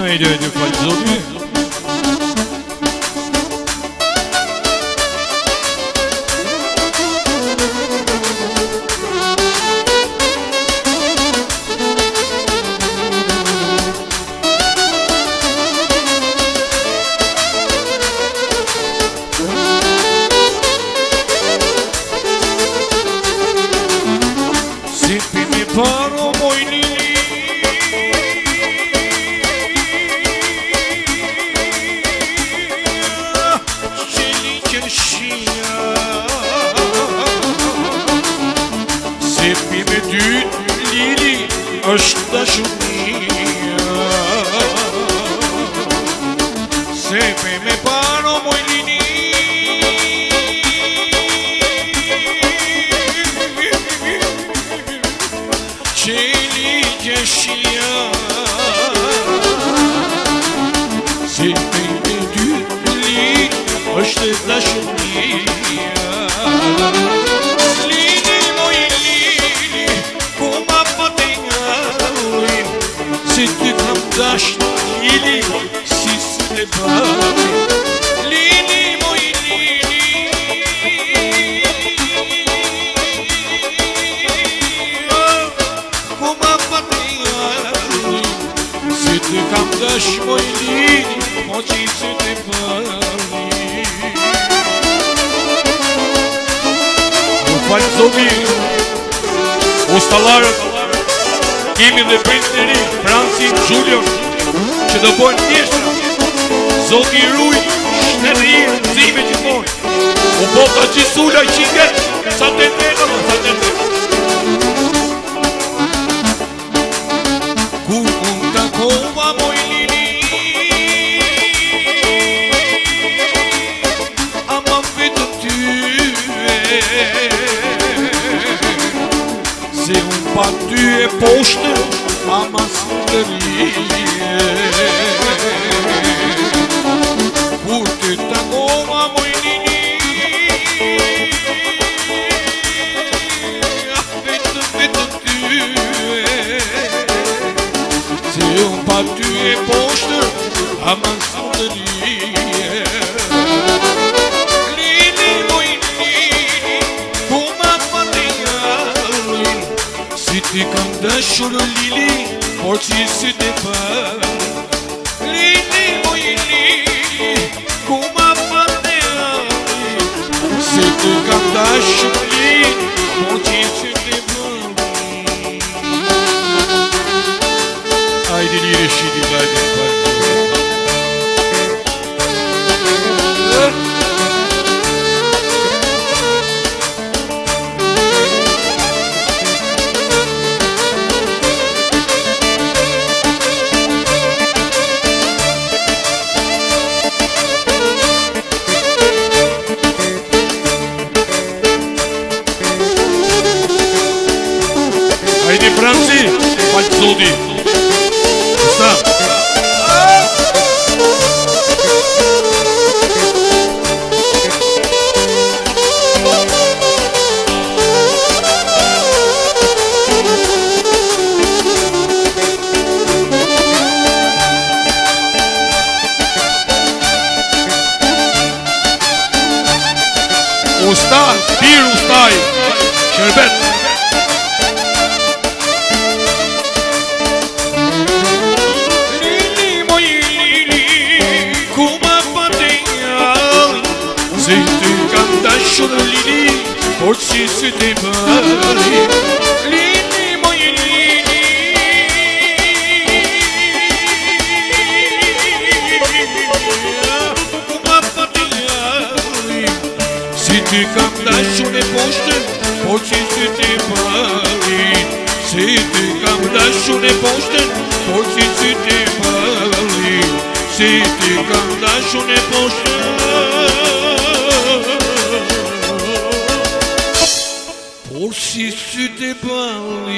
Hajde, falë zoti. Paro moj lili Qeli qërshia Sepi me dyt lili është dashunia Sepi me paro moj lili Qeli qërshia Se me dyt lili është dashunia Lili moj lili Ku ma pëtëngallin Se ty kam dash lili Si së balin Lili moj lili Ty kam dash moj lili, mo qitë se të përli Më falë zoti, ustallarët, kemi dhe prind të ri, Franci, Gjulion, që do bojnë tjeshtra Zoti i ruj, shtetë i nëzime gjithmoj U bota gjithsula i qiket, sa të të Kur unë takova moj lili Ama vetëm ty Se unë pa ty e poshtë Ama së të rije Kur të takova moj lili Vetëm ty Se unë pa ty e poshtër, ama së të rije Lili moj lili, ku ma pëtëngallin Si ti kam dashur lili, por që si të për Lili moj lili, ku ma pëtëngallin Si ti kam dashur lili, por që si të për Hajde lire shidi, hajde për Hajde Franci, falë zoti Usta, bir ustaj, şerbet Lili moj lili, ku ma pëtëngallin Se ty kam dashur lili, por që si të balin Lili moj lili Ku ma pëtëngallin Si ty kam dashur e poshtër, por që si të balin Si ty kam dashur e poshtër, por që si të balin Si ty kam dashur e poshtër Por si të balin